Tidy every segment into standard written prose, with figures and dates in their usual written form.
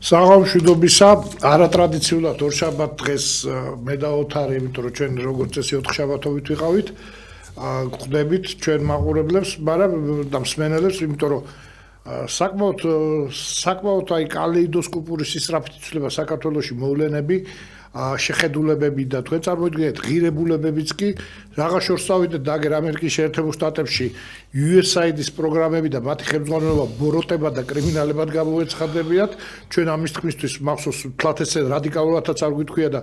საღამშვიდობისა, არატრადიციულად ორშაბათ დღეს მე და ოთარი, იმიტომ რომ ჩვენ როგორც წესი 4 შაბათობით ვიყავით, გვხვდებით ჩვენ მაყურებლებს, მაგრამ და მსმენელებს, იმიტომ რომ საკმაოდ აი კალეიდოსკოპური სისწრაფით იცვლება საქართველოში მოვლენები, შეხედულებები და თქვენ წარმოიდგინეთ ღირებულებებიც კი რაღაც შორს წავიდეთ დაგერ ამერიკის შეერთებულ შტატებში USAID-ის პროგრამები და მათი ხელმძღვანელობა ბოროტებად და კრიმინალებად გამოეცხადებიათ ჩვენ ამის თქმისთვის მახსოვს თლათ ესე რადიკალურადაც არ გვითქვია და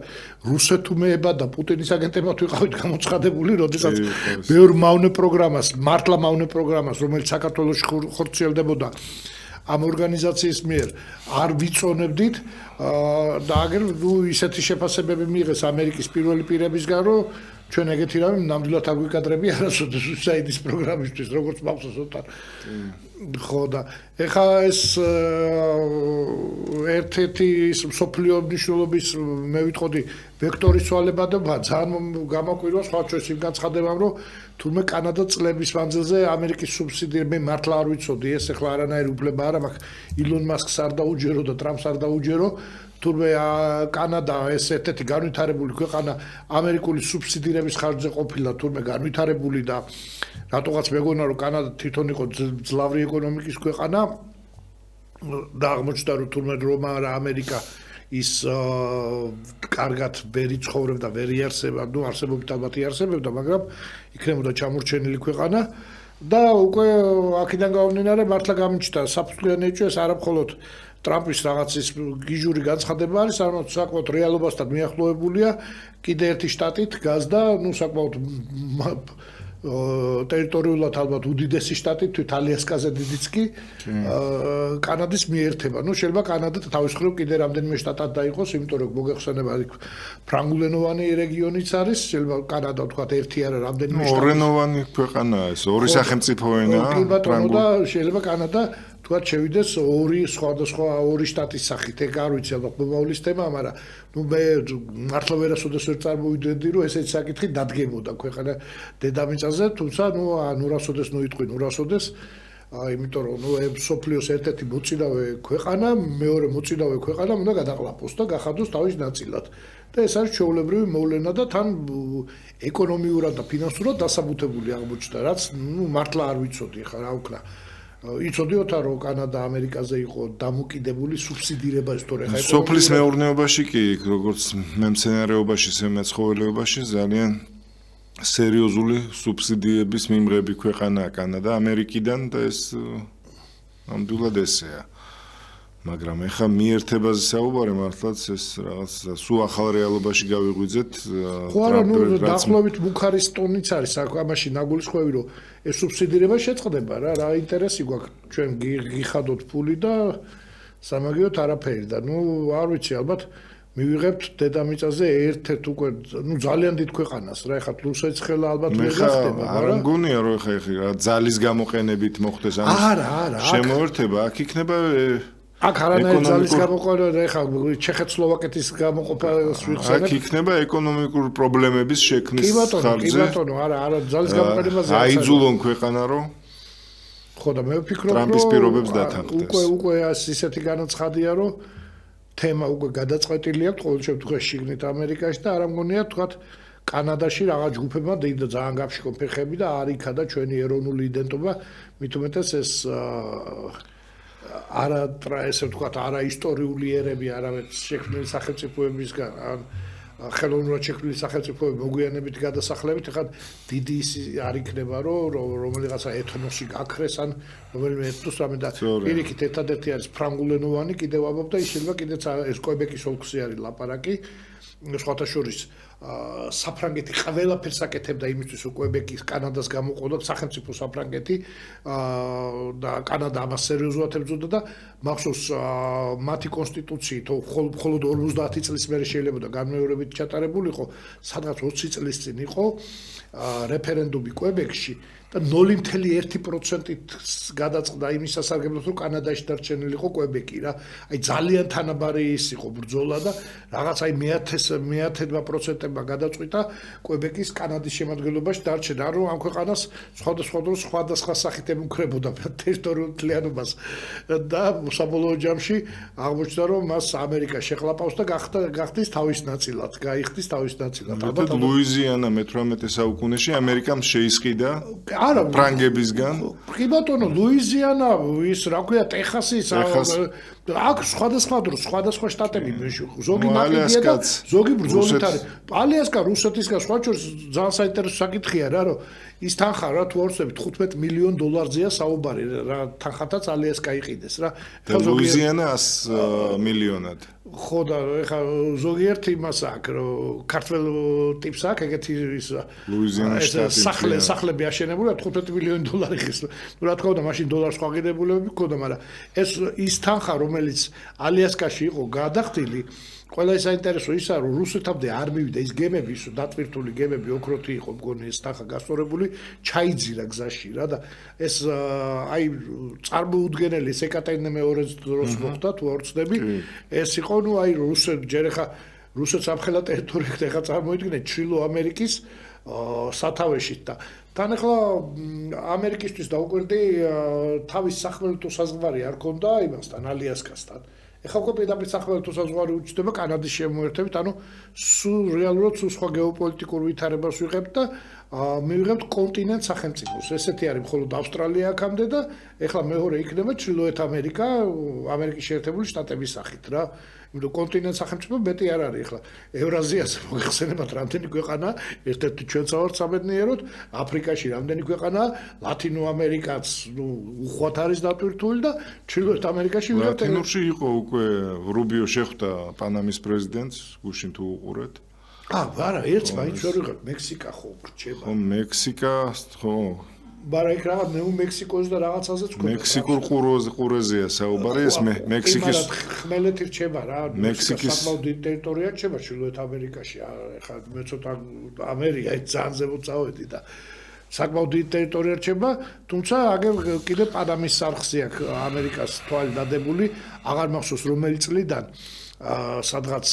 რუსეთუმეებად და პუტინის აგენტებად ვიყავით გამოცხადებული როდესაც ბევრ მავნე პროგრამას მართლა მავნე პროგრამას რომელიც საქართველოში ხორციელდებოდა ამ ორგანიზაციის მიერ არ ვიწონებდით და აგერ ისეთი შეფასებები მიიღეს ამერიკის პირველი პირებისგან რომ ჩვენ ეგეთი რამე ნამდვილად არ გვიკადრები არასოდეს USAID-ის პროგრამისთვის როგორც მახსოვს ოთარ ხო და ეხლა ეს ერთ-ერთი სოფლიო მნიშვნელობის მე ვიტყოდი ვექტორის ცვალებადობა ძალიან გამაკვირვა სხვა ჩვენს იმ განცხადებამ რომ თურმე კანადა წლების მანძილზე ამერიკის სუბსიდიები მართლა არ ვიცოდი ეს ეხლა არანაირი უფლება არ მაქვს ილონ მასკს არ დაუჯერო და ტრამპს არ დაუჯერო თურმე კანადა ეს ერთ-ერთი განვითარებული ქვეყანა ამერიკული სუბსიდირების ხარჯზე ყოფილა თურმე განვითარებული და რატოღაც მეგონა რომ კანადა თვითონ იყო ძლავრი ეკონომიკის ქვეყანა და აღმოჩნდა რომ თურმე რომ ამერიკა ის კარგად ვერ იცხოვრებდა, ვერ იარსებდა, ნუ არსებობით ალბათ იარსებდა, მაგრამ იქნებოდა ჩამორჩენილი ქვეყანა და უკვე აქედან გამომდინარე მართლა გამიჩნდა საფრთხიანი ეჭვი ეს არამხოლოდ ტრამპის რაღაცის გიჟური განცხადება არის, არამედ საკმაოდ რეალობასთან მიახლოებულია კიდე ერთი შტატით გაზდა, ნუ საკმაოდ ტერიტორიულად ალბათ უდიდესი შტატი თვით ალიასკაზე დიდიც კი კანადის მიერთება. ნუ შეიძლება კანადა თავის მხრივ კიდე რამდენიმე შტატად დაიყოს, იმიტომ რომ მოგეხსენება იქ ფრანგულენოვანი რეგიონიც არის, შეიძლება კანადა თქვათ ერთი არა რამდენიმე შტატი. ორენოვანი ქვეყანაა ეს, ორი სახელმწიფო ენაა. კი ბატონო და შეიძლება კანადა თქვათ შევიდეს ორი სხვადასხვა ორი შტატის სახით. ეგ არ ვიცი ალბათ მომავლის თემა, მაგრამ ნუ მე მართლა ვერასოდეს ვერ წარმოვიდგენდი რომ ესეთი საკითხი დადგებოდა ქვეყანა დედამიწაზე, თუმცა ნუ რასოდეს ნუ იტყვი, ნუ რასოდეს იმიტომ რომ ნუ სოფლიოს ერთ-ერთი მოწინავე ქვეყანა, მეორე მოწინავე ქვეყანა უნდა გადაყლაპოს და გახადოს თავის ნაწილად. და ეს არის ჩვეულებრივი მოვლენა და თან ეკონომიურად და ფინანსურად დასაბუთებული აღმოჩნდა, რაც ნუ მართლა არ ვიცოდი ხა რა ვქნა. იცოდიოთა რომ კანადა ამერიკაზე იყო დამოკიდებული სუბსიდირება ისტორია ხა სოფლის მეურნეობაში კი როგორც მემცენარეობაში, მეცხოველეობაში ძალიან სერიოზული სუბსიდიების მიმღები ქვეყანაა კანადა ამერიკიდან და ეს ნამდვილად ესეა. მაგრამ ეხა მიერთებაზე საუბარი მართლაც ეს რაღაც სულ ახალ რეალობაში გავიღვიძეთ. ხო არა, ნუ დაახლოებით მუქარის ტონიც არის ამაში ნაგულისხმევი რომ ეს სუბსიდირება შეწყდება რა ინტერესი გვაქვს ჩვენ გიხადოთ ფული და სამაგიეროდ არაფერი და ნუ არ ვიცი ალბათ მივიღებთ დედამიწაზე ერთ-ერთ უკვე ნუ ძალიან დიდ ქვეყანას რა ეხლა რუსეთს ხელა ალბათ ვერ გახდება არა მგონია რომ ეხლა ძალის გამოყენებით მოხდეს არა შემოერთება აქ იქნება აქ არანაირი ძალის გამოყენება ეხლა ჩეხეთსლოვაკეთის გამოყოფას ვიხსენებ. აქ იქნება ეკონომიკური პრობლემების შექმნის ხარჯზე. კი ბატონო, არა ძალის გამოყენებაზე არ აიძულონ ქვეყანა რომ ხო და მე ვფიქრობ ტრამპის პირობებს დათანხმდეს. უკვე ისეთი განაცხადია რომ თემა უკვე გადაწყვეტილი აქვს ყოველ შემთხვევაში შიგნით ამერიკაში და არ მგონია თქვათ კანადაში რაღაც ჯგუფებმა და ძალიან გაფშიკო ფეხები და არ იქადა ჩვენი ეროვნული იდენტობა, მით უმეტეს ეს ესე ვთქვათ, არა ისტორიული ერები, არამედ შექმნილი სახელმწიფოებისგან, ან ხელოვნურად შექმნილი სახელმწიფოები მოგვიანებით გადასახლებით, ეხლა დიდი ის არ იქნება, რომ რომელიღაცა ეთნოსი გაქრეს, ან რომელიმე ეთნოს რამე და პირიქით ერთადერთი არის ფრანგულენოვანი, კიდევ ვამბობ და ის შეიძლება კიდეც ეს კვებეკის ოლქზე არის ლაპარაკი, სხვათა შორის საფრანგეთი ყველაფერს აკეთებდა იმისთვის რომ კვებეკის კანადას გამოყოდოთ სახელმწიფო საფრანგეთი და კანადა ამას სერიოზულად ებრძოდა და მახსოვს მათი კონსტიტუციით მხოლოდ 50 წლის მერე შეიძლება და განმეორებით ჩატარებულიყო სადღაც 20 წლის წინ იყო რეფერენდუმი კვებეკში და 0.1%-ით გადაწყდა იმის სასარგებლოდ რომ კანადაში დარჩენილიყო კვებეკი რა. აი ძალიან თანაბარი ის იყო ბრძოლა და რაღაც აი 100-მა პროცენტებმა შეტევა გადაწყვიტა კვებეკის კანადის შემადგენლობაში დარჩენა, რომ ამ ქვეყანას სხვადასხვა სახით ემუქრებოდა ტერიტორიულ მთლიანობას და საბოლოო ჯამში აღმოჩნდა, რომ მას ამერიკა შეხლაპავს და გახდის თავის ნაწილად, გაიხდის თავის ნაწილად. ალბათ ლუიზიანა მე-18 საუკუნეში ამერიკამ შეისყიდა ფრანგებისგან. კი ბატონო, ლუიზიანა, ის რა ქვია, ტეხასის აქ სხვადასხვა შტატები, ზოგი ნაკლებია და ზოგი ბრძოლით არის. ალიასკა რუსეთისგან სხვა შორის ძალიან საინტერესო საკითხია რა, რომ ის თანხა რა თუ ვარცდებით 15 მილიონ დოლარზეა საუბარი რა თანხათაც ალიასკა იყიდეს რა. ლუიზიანა 100 მილიონად. ხო და ეხა ზოგიერთი იმას აქვს, რომ ქართველ ტიპს აქვს ეგეთი ის ლუიზიანის შტატი სახლები აშენებულია 15 მილიონი დოლარი ხის. ნუ რა თქმა უნდა, მაშინ დოლარს სხვა ღირებულებები ჰქონდა, მაგრამ ეს ის თანხა, რომელიც ალიასკაში იყო გადახდილი, ყველა საინტერესო ისა, რომ რუსეთამდე არ მივიდა ის გემები, ის დატვირთული გემები, ოქროთი იყო მგონი ეს თანხა გასწორებული, ჩაიძირა გზაში რა და ეს აი წარმოუდგენელი ეკატერინე მეორის დროს მოხდა, თუ არ ვცდები, ეს იყო ნუ აი ჯერ ხა რუსეთს ამხელა ტერიტორიით ხა წარმოიდგინეთ ჩრდილო ამერიკის სათავეშით და თან ახლა ამერიკისთვის დაუკვირდი თავის სახმელეთო საზღვარი არ ქონდა იმასთან ალიასკასთან. ეხლა უკვე პირდაპირ სახმელეთო საზღვარი უჩნდება კანადის შემოერთებით, ანუ რეალურად სხვა გეოპოლიტიკურ ვითარებას ვიღებთ და მივიღებთ კონტინენტ სახელმწიფოს. ესეთი არის მხოლოდ ავსტრალია აქამდე და ეხლა მეორე იქნება ჩრდილოეთ ამერიკა, ამერიკის შეერთებული შტატების სახით რა. იმიტომ კონტინენტ სახელმწიფო მეტი არ არის ეხლა. ევრაზიას მოიხსენებათ რამდენი ქვეყანა, ერთ-ერთი ჩვენც ვართ სამედნიეროდ, აფრიკაში რამდენი ქვეყანა, ლათინო ამერიკაც, ნუ უხვად არის დატვირთული და ჩრდილოეთ ამერიკაში ვიღებთ. ლათინურში იყო უკვე რუბიო შეხვდა პანამის პრეზიდენტს, გუშინ თუ უყურეთ. არა, ერთს მაინც ვერ ვიღებ, მექსიკა ხო გრჩება. ხო, მექსიკა, ხო. მაგრამ იქ რაღაც ნეუ მექსიკოს და რაღაცაზეც ქონდა. მექსიკურ ყურეზეა საუბარი, ეს მექსიკის ხმელეთი რჩება რა, მექსიკის საკმაოდ დიდი ტერიტორია რჩება ჩრდილოეთ ამერიკაში. ეხლა მე ცოტა ამერიკა ძალიან ზემოთ წავედი და საკმაოდ დიდი ტერიტორია რჩება, თუმცა აგერ კიდე პანამის სარხსი აქვს ამერიკას თვალი დადებული, აღარ მახსოვს რომელი წლიდან სადღაც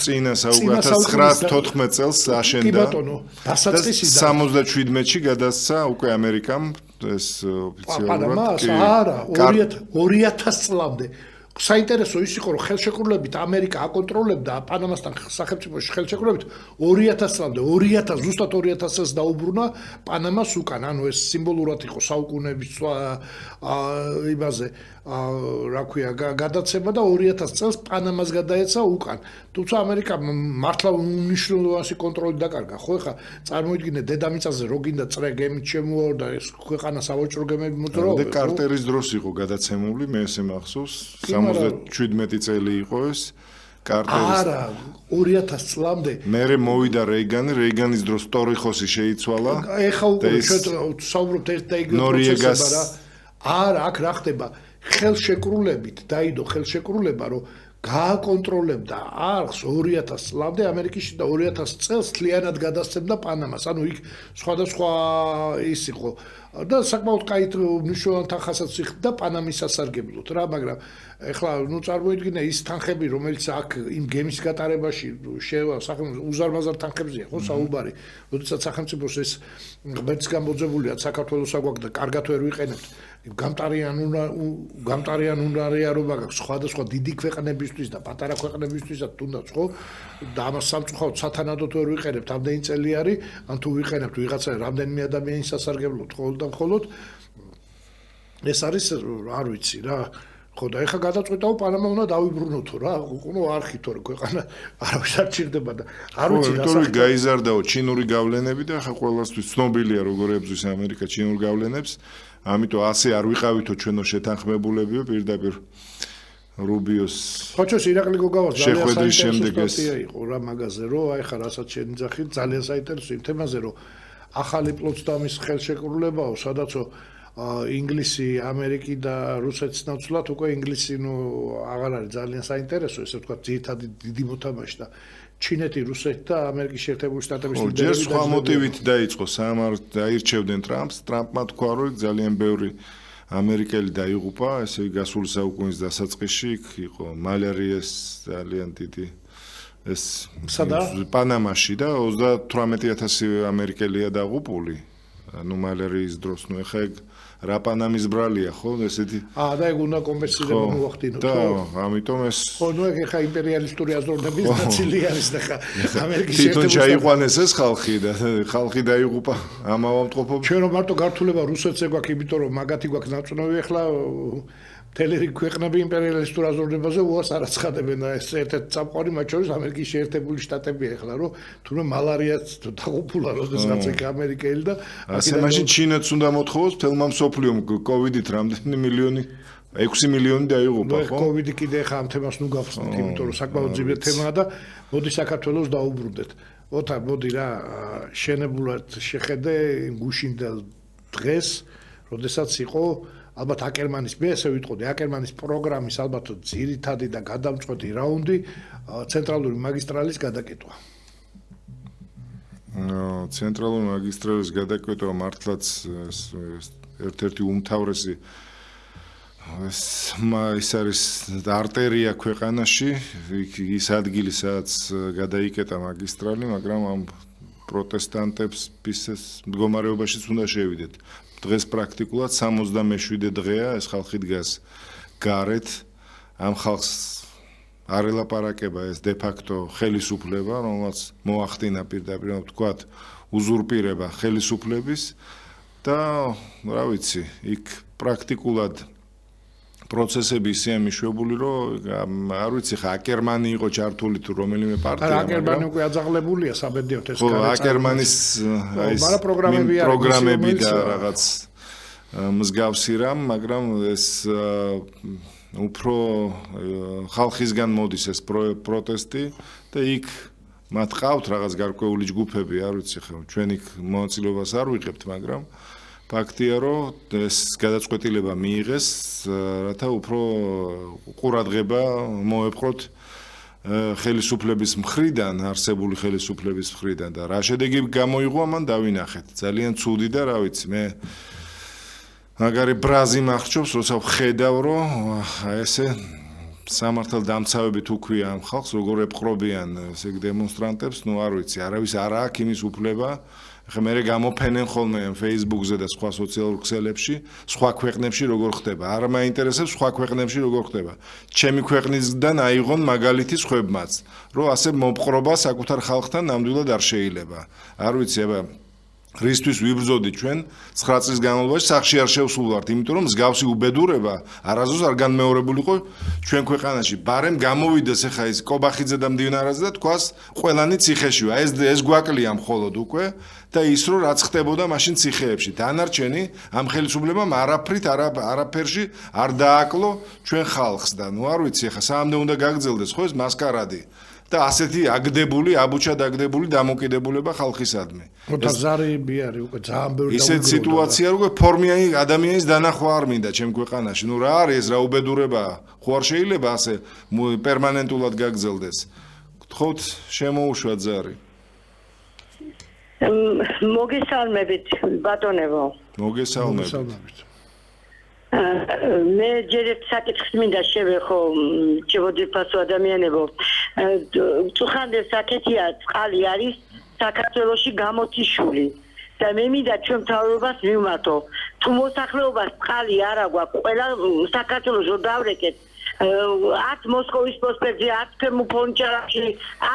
წინა 1914 წელს აშენდა. კი ბატონო, დასაწყისიდან 77-ში გადასცა უკვე ამერიკამ ეს ოფიციალურად. არა, 2000 წლამდე. საინტერესო ის იყო, რომ ხელშეკრულებით ამერიკა აკონტროლებდა პანამასთან სახელმწიფოში ხელშეკრულებით 2000 წლამდე, 2000 ზუსტად 2000 წელს დაუბრუნა პანამას უკან, ანუ ეს სიმბოლურად იყო საუკუნეების იმაზე რა ქვია გადაცემა და 2000 წელს პანამას გადაეცა უკან. თუმცა ამერიკა მართლა უნიშნულოვანი კონტროლი დაკარგა, ხო ხა წარმოიდგინე დედამიწაზე რო გინდა წრე გემით შემოორდა ეს ქვეყანა სავაჭრო გემები მოძრაობა. და კარტერის დროს იყო გადაცემული, მე ესე მახსოვს. 77 წელი იყო ეს კარტერის. არა, 2000 წლამდე. მერე მოვიდა რეიგანის დროს ტორიხოსი შეიცვალა. ეხა უკვე ჩვენ საუბრობთ ერთ და იგივე პროცესებია რა. არა, აქ რა ხდება? ხელშეკრულებით დაიდო ხელშეკრულება, რომ გააკონტროლებდა არხს 2000 წლამდე ამერიკაში და 2000 წელს თლიანად გადასცემდა პანამას. ანუ იქ სხვადასხვა ის იყო და საკმაოდ კაი მნიშვნელოვანი თანხასაც იხდა პანამის სასარგებლოდ რა, მაგრამ ეხლა ნუ წარმოიდგინე ის თანხები, რომელიც აქ იმ გემის გატარებაში უზარმაზარ თანხებზეა, ხო საუბარი. როდესაც სახელმწიფოს ეს ღმერთს გამოძებულია საქართველოს აგვაქვს და კარგად ვერ ვიყენებთ. გამტარიან უნარიანობა გაქვს სხვადასხვა დიდი ქვეყნებისთვის და პატარა ქვეყნებისთვისაც თუნდაც ხო და ამას სამწუხაროდ სათანადოდ ვერ ვიყენებთ ამდენი წელი არის ან თუ ვიყენებთ ვიღაცა რამდენიმე ადამიანის სასარგებლოდ მხოლოდ და მხოლოდ ეს არის არ ვიცი რა ხო და ეხა გადაწყვეტაო პანამა უნდა დავიბრუნოთო რა უკუნო არქითო რა ქვეყანა არავის არ ჭირდება და არ ვიცი რა საკითხი გაიზარდაო ჩინური გავლენები და ხა ყველასთვის ცნობილია როგორ ებრძვის ამერიკა ჩინურ გავლენებს ამიტომ ასე არ ვიყავითო ჩვენო შეთანხმებულებიო პირდაპირ რუბიოს ხოჩოს ირაკლი გოგავას შეხვედრის შემდეგ ეს იყო რა მაგაზე რომ აი ხა რასაც შენიძახი ძალიან საინტერესო იმ თემაზე რომ ახალი პლოცდამის ხელშეკრულებაო სადაცო ინგლისი, ამერიკი და რუსეთის ნაცვლად უკვე ინგლისი ნუ აღარ არის ძალიან საინტერესო, ესე ვთქვათ, ძირითადი დიდი მოთამაშე და ჩინეთი, რუსეთი და ამერიკის შეერთებული შტატების ლიდერები ჯერ სხვა მოტივით დაიწყო, დაირჩევდნენ ტრამპს, ტრამპმა თქვა, რომ ძალიან ბევრი ამერიკელი დაიღუპა, ესე იგი გასული საუკუნის დასაწყისში იქ იყო მალარიას ძალიან დიდი ეს პანამაში და 38000 ამერიკელია დაღუპული. ანუ მალერიის დროს, ნუ ეხა ეგ რა პანამის ბრალია, ხო, ესეთი. და ეგ უნდა კომპენსირება მოახდინოთ, ხო? და ამიტომ ეს ხო, ნუ ეგ ეხა იმპერიალისტური აზროვნების ნაწილი არის და ხა ამერიკის თვითონ ჩაიყვანეს ეს ხალხი და ხალხი დაიღუპა ამ ავადმყოფობ. ჩვენ რომ მარტო გართულება რუსეთს ეგვაქვს, იმიტომ რომ მაგათი გვაქვს ნაწუნავი ახლა მთელი ქვეყნები იმპერიალისტურ აზროვნებაზე უარს არ აცხადებენ და ეს ერთ-ერთი წამყვანი მათ შორის ამერიკის შეერთებული შტატებია ახლა რომ თუნდაც მალარიაც დაღუპულა როდესაც იქ ამერიკელი და ასე მაშინ ჩინეთს უნდა მოთხოვოს თელმა მსოფლიომ კოვიდით რამდენი მილიონი 6 მილიონი დაიღუპა ხო? კოვიდი კიდე ხა ამ თემას ნუ გავხსნით, იმიტომ რომ საკმაოდ ძლიერი თემაა და მოდი საქართველოს დაუბრუნდეთ. ოთარ, მოდი რა შენებულად შეხედე გუშინდელ დღეს, როდესაც იყო ალბათ აკერმანის მე ესე ვიტყოდი, აკერმანის პროგრამის ალბათ ძირითადი და გადამწყვეტი რაუნდი ცენტრალური მაგისტრალის გადაკეთვა. ცენტრალური მაგისტრალის გადაკეთვა მართლაც ერთ-ერთი უმთავრესი ეს არის არტერია ქვეყანაში, ის ადგილი, სადაც გადაიკეტა მაგისტრალი, მაგრამ ამ პროტესტანტებს ისეს მდგომარეობაშიც უნდა შევიდეთ. დღეს პრაქტიკულად 77 დღეა ეს ხალხი დგას გარეთ, ამ ხალხს არ ელაპარაკება ეს de facto ხელისუფლება, რომელსაც მოახდინა პირდაპირ ვთქვათ უზურპირება ხელისუფლების და რა ვიცი, იქ პრაქტიკულად პროცესები ისეა მიშვებული, რომ არ ვიცი ხა აკერმანი იყო ჩართული თუ რომელიმე პარტია. აკერმანი უკვე აძაღლებულია საბედნიეროდ ეს კარი. ხო, აკერმანის ეს პროგრამები და რაღაც მსგავსი რამ, მაგრამ ეს უფრო ხალხისგან მოდის ეს პროტესტი და იქ მათ ყავთ რაღაც გარკვეული ჯგუფები, არ ვიცი ხა ჩვენ იქ მონაწილეობას არ ვიღებთ, მაგრამ ფაქტია, რომ ეს გადაწყვეტილება მიიღეს, რათა უფრო ყურადღება მოეპყროთ ხელისუფლების მხრიდან, არსებული ხელისუფლების მხრიდან და რა შედეგი გამოიღო, ამან დავინახეთ. ძალიან ცუდი და რა ვიცი, მე მაგარი ბრაზი მახრჩობს, როცა ვხედავ, რომ ესე სამართალდამცავები თუ ქვია ამ ხალხს, როგორ ეპყრობიან ესე დემონსტრანტებს, ნუ არ ვიცი, არავის არ აქვს იმის უფლება. ხა მე გამოფენენ ხოლმე Facebook-ზე და სხვა სოციალურ ქსელებში, სხვა ქვეყნებში როგორ ხდება. არ მაინტერესებს სხვა ქვეყნებში როგორ ხდება. ჩემი ქვეყნისგან აიღონ მაგალითი სხვებმაც, რომ ასე მოპყრობა საკუთარ ხალხთან ნამდვილად არ შეიძლება. არ ვიცი, აბა რისთვის ვიბრძოდი ჩვენ 9 წლის განმავლობაში სახში არ შევსულვართ, იმიტომ რომ მსგავსი უბედურება არასდროს არ განმეორებულიყო ჩვენ ქვეყანაში. ბარემ გამოვიდეს ახლა ის კობახიძე და მდივნარაძე და თქვას ყველანი ციხეშია. ეს გვაკლია მხოლოდ უკვე და ის რომ რაც ხდებოდა მაშინ ციხეებში. დანარჩენი ამ ხელისუფლებამ არაფერში არ დააკლო ჩვენ ხალხს და ნუ არ ვიცი ახლა საამდე უნდა გაგრძელდეს ხო ეს მასკარადი. და ასეთი აგდებული, აბუჩად აგდებული დამოკიდებულება ხალხისადმი. ზარები არის უკვე ძალიან ბევრი ისეთ სიტუაცია, რომ ფორმიანი ადამიანის დანახვა არ მინდა ჩემ ქვეყანაში. ნუ რა არის ეს რა უბედურება? ხო არ შეიძლება ასე პერმანენტულად გაგრძელდეს. გთხოვთ შემოუშვათ ზარი. მოგესალმებით, ბატონებო. მოგესალმებით. მე ჯერ ერთ საკითხს მინდა შევეხო, ჩემოდიფასო ადამიანებო. წუხანდეს საკეთია, წყალი არის საქართველოში გამოთიშული. და მე მინდა ჩვენ მთავრობას მივმართო, თუ მოსახლეობას წყალი არ აქვს, ყველა საქართველოს რო დავრეკეთ, არც მოსკოვის პროსპექტზე, არც ფონჩარაში,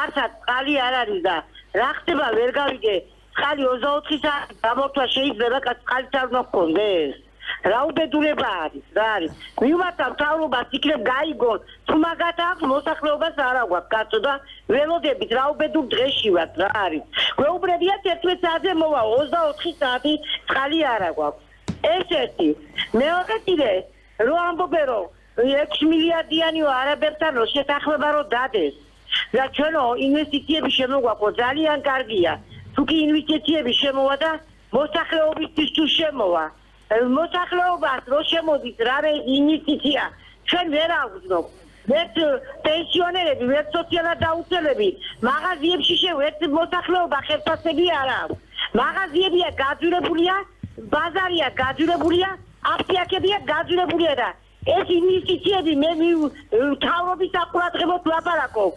არც წყალი არ არის და რა ხდება ვერ გავიგე, წყალი 24 საათი გამოთვა შეიძლება, წყალიც არ უნდა გქონდეს. რა უბედურება არის, რა არის. მივმართავ მთავრობას იქნებ გაიგონ, თუ მაგათ აქვს მოსახლეობას არ აქვს კაცო და ველოდებით რა უბედურ დღეში ვართ, რა არის. გვეუბნებიათ 11 საათზე მოვა, 24 საათი წყალი არ აქვს. ეს ერთი. მეორე კიდე, რო ამბობენ რომ 6 მილიარდიანიო არაბებთანო შეთანხმება რო დადეს. და ჩვენო ინვესტიციები შემოგვაქვს, ძალიან კარგია. თუ კი ინვესტიციები შემოვა და მოსახლეობისთვის თუ შემოვა მოსახლეობას რო შემოდის რამე ინვესტიცია ჩვენ ვერ ავგზნობ ვერც პენსიონერები ვერც სოციალურად დაუცველები მაღაზიებში შევერთ მოსახლეობა ხელფასები არ აქვს მაღაზიებია გაძვირებულია ბაზარია გაძვირებულია აფსიაქებია გაძვირებულია და ეს ინვესტიციები მე მთავრობის საყურადღებოდ ვლაპარაკობ.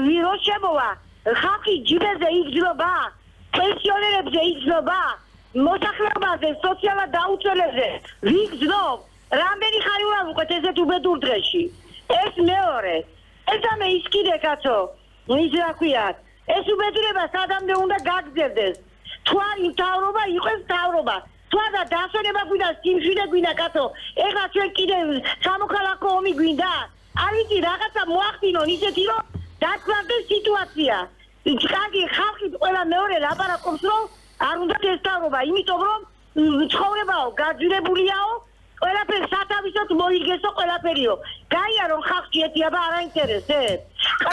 ვირო შემოვა, ხალხი ჯიბეზე იგრძნობა, პენსიონერებზე იგრძნობა, მოსახლეობაზე, სოციალურ დაუცველებზე ვიგრძნობ. რამდენი ხანი ვარ უკვე ესეთ უბედურ დღეში. ეს მეორე. ესამე ის კიდე კაცო, ის რა ქვიათ, ეს უბედურება სადამდე უნდა გაგრძელდეს. თუ არ მთავრობა იყოს მთავრობა. თუ არა დასვენება გვინდა, სიმშვიდე გვინდა კაცო. ეხლა ჩვენ კიდე სამოქალაქო ომი გვინდა. არ ვიცი რაღაცა მოახდინონ ისეთი რომ დათვალდეს სიტუაცია. კარგი ხალხი ყველა მეორე ლაპარაკობს რომ არ უნდა ესწავლობა, იმიტომ რომ ცხოვრებაო გაძვირებულიაო, ყველაფერი სათავისოდ მოიგესო ყველაფერიო. გაია რომ ხალხი ეთიაბა არ აინტერესებს.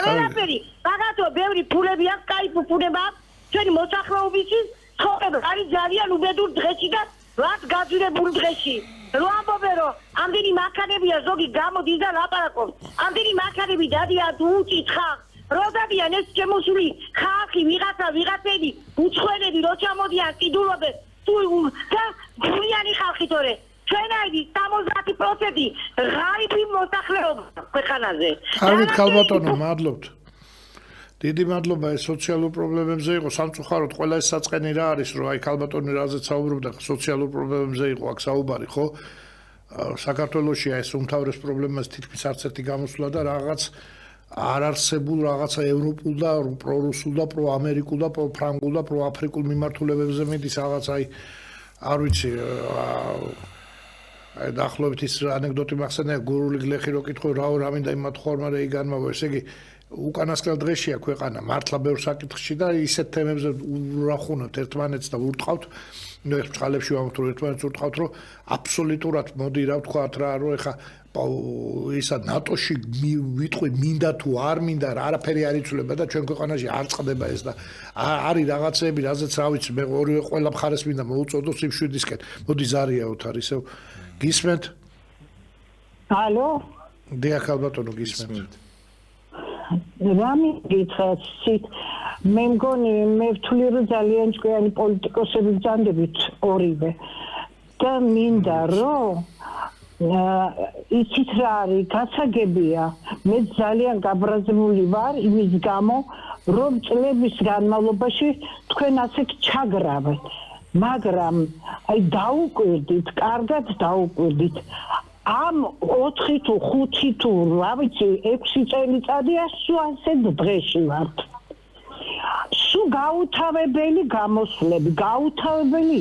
ყველაფერი, მაგათო ბევრი ფულები აქვს, კაი ფუფუნება აქვს, ჩვენი მოსახლეობისთვის ცხოვრება არის ძალიან უბედურ დღეში და რაც გაძვირებულ დღეში. რო ამბობენ რომ ამდენი მანქანებია ზოგი გამოდის და ლაპარაკობს. ამდენი მანქანები დადიან უწით ხალხს. როდადიან ეს შემოსული ხალხი ვიღაცები უცხოელები რო ჩამოდიან კიდურობენ და გულიანი ხალხი თორე ჩვენაირი 70% ღარიბი მოსახლეობა ქვეყანაზე. კარგით ქალბატონო, მადლობთ. დიდი მადლობა ეს სოციალურ პრობლემებზე იყო სამწუხაროდ ყველა ეს საწყენი რა არის რომ აი ქალბატონი რაზეც საუბრობდა სოციალურ პრობლემებზე იყო აქ საუბარი ხო საქართველოში ეს უმთავრეს პრობლემას თითქმის არც ერთი გამოსვლა და რაღაც არ არსებულ რაღაცა ევროპულ და პრორუსულ და პროამერიკულ და პროფრანგულ და პროაფრიკულ მიმართულებებზე მიდის რაღაც აი არ ვიცი აი დაახლოებით ის ანეკდოტი მახსენია გურული გლეხი რო კითხო რა მინდა იმათ ხორმა რეიგანმა ესე იგი უკანასკნელ დღეშია ქვეყანა მართლა ბევრ საკითხში და ისეთ თემებზე ვრახუნებთ ერთმანეთს და ვურტყავთ ეს წყალებში ვამბობთ რომ ერთმანეთს ვურტყავთ რომ აბსოლუტურად მოდი რა ვთქვათ რა რომ ეხა ისა ნატოში ვიტყვი მინდა თუ არ მინდა არაფერი არ იცვლება და ჩვენ ქვეყანაში არ წყდება ეს და არის რაღაცები რაზეც რა ვიცი მე ორივე ყველა მხარეს მინდა მოუწოდო სიმშვიდისკენ მოდი ზარიაოთ არის ისევ გისმენთ ალო დიახ ალბათონო გისმენთ რამე გითხრათ მე მგონი მე ვთვლი რომ ძალიან ჭკვიანი პოლიტიკოსები ბრძანდებით ორივე და მინდა რომ იცით რა არის გასაგებია მე ძალიან გაბრაზებული ვარ იმის გამო რომ წლების განმავლობაში თქვენ ასეთ ჩაგრავეთ მაგრამ აი დაუკვირდით კარგად დაუკვირდით ამ 4 თუ 5 თუ რა ვიცი 6 წელიწადია სულ ასეთ დღეში ვართ სულ გაუთავებელი გამოსვლები გაუთავებელი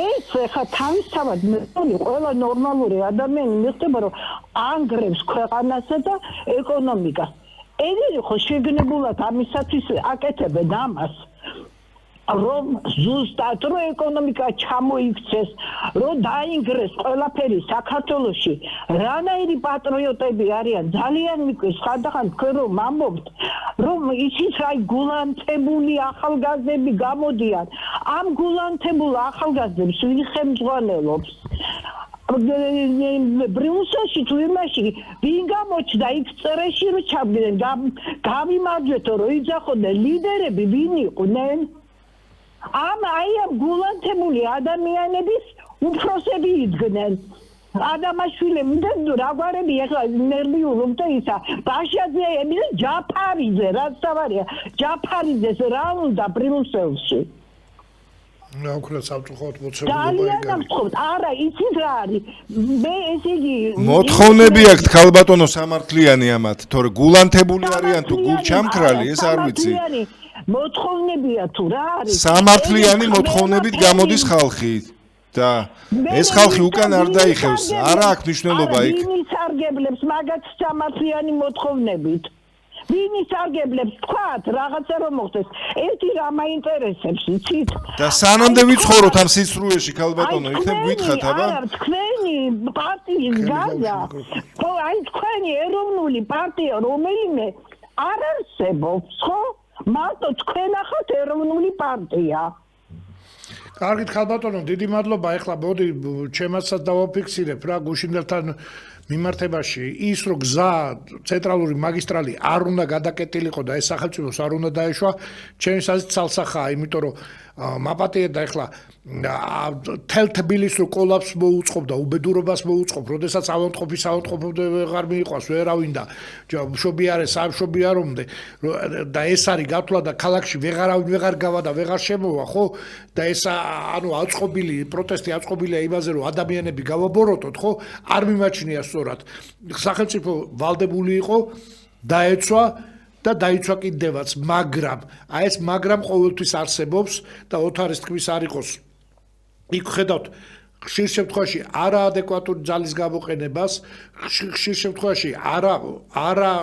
ეს ხა თავისთავად მეთონი ყველა ნორმალური ადამიანი მიხდება რომ ანგრევს ქვეყანასა და ეკონომიკას ეგრე ხო შეგნებულად ამისათვის აკეთებენ ამას რომ ზუსტად რომ ეკონომიკა ჩამოიქცეს რომ დაინგრეს ყველაფერი საქართველოში რანაირი პატრიოტები არიან ძალიან მიკვირს ხანდახან თქვენ რომ ამბობთ რომ ისიც აი გულანთებული ახალგაზრდები გამოდიან ამ გულანთებულ ახალგაზრდებს ვინ ხელმძღვანელობს ბრიუსელში თუ იმაში ვინ გამოჩნდა იქ წერეში რომ ჩავდნენ გამიმარჯვეთო რომ იძახოდნენ ლიდერები ვინ იყვნენ ამ გულანთებული ადამიანების უფროსები იდგნენ ადამაშვილები და რაგვარები ეხლა ნერვიულობ და ისა ბაშაძეები და ჯაფარიძე რაც თავარია ჯაფარიძეს რა უნდა ბრიუსელში რა უქრა სამწუხაროდ მოცემულობა ძალიან ამწუხაროდ არა იცით რა არის მე ესე იგი მოთხოვნები აქვთ ქალბატონო სამართლიანი ამათ თორე გულანთებული არიან თუ გულჩამქრალი ეს არ ვიცი მოთხოვნებია თუ რა არის სამართლიანი მოთხოვნებით გამოდის ხალხი და ეს ხალხი უკან არ დაიხევს არა აქვს მნიშვნელობა იქ ვინ ისარგებლებს მაგაც სამართლიანი მოთხოვნებით ვინ ისარგებლებს თქვათ რაღაცა რომ მოხდეს ერთი რა მაინტერესებს იცით და სანამდე ვიცხოვროთ ამ სიცრუეში ქალბატონო იქნებ გითხათ აბა არა თქვენი პარტიის გაზა ხო აი თქვენი ეროვნული პარტია რომელიმე არ არსებობს ხო მარტო თქვენ ახალ ეროვნული პარტია. კარგით ქალბატონო, დიდი მადლობა. ეხლა მოდი ჩემასაც დავაფიქსირებ რა გუშინდელთან მიმართებაში ის რომ გზა ცენტრალური მაგისტრალი არ უნდა გადაკეტილიყო და ეს სახელმწიფოს არ უნდა დაეშვა, ჩემს აზრით ცალსახაა, იმიტომ რომ მაპატიე და ეხლა თელ თბილისს რო კოლაფს მოუწყობ და უბედურობას მოუწყობ, როდესაც ავადმყოფობდე ვეღარ მიიყვას ვერავინ და მშობიარე სამშობიარომდე და ეს არის გათვლა და ქალაქში ვეღარ გავა და ვეღარ შემოვა, ხო? და ეს ანუ აწყობილი პროტესტი აწყობილია იმაზე, რომ ადამიანები გავაბოროტოთ, ხო? არ მიმაჩნია სწორად. სახელმწიფო ვალდებული იყო დაეცვა და დაიცვა კიდევაც, მაგრამ ეს მაგრამ ყოველთვის არსებობს და ოთარის თქმის არ იყოს. იქ ხედავთ ხშირ შემთხვევაში არაადეკვატური ძალის გამოყენებას, ხშირ შემთხვევაში არა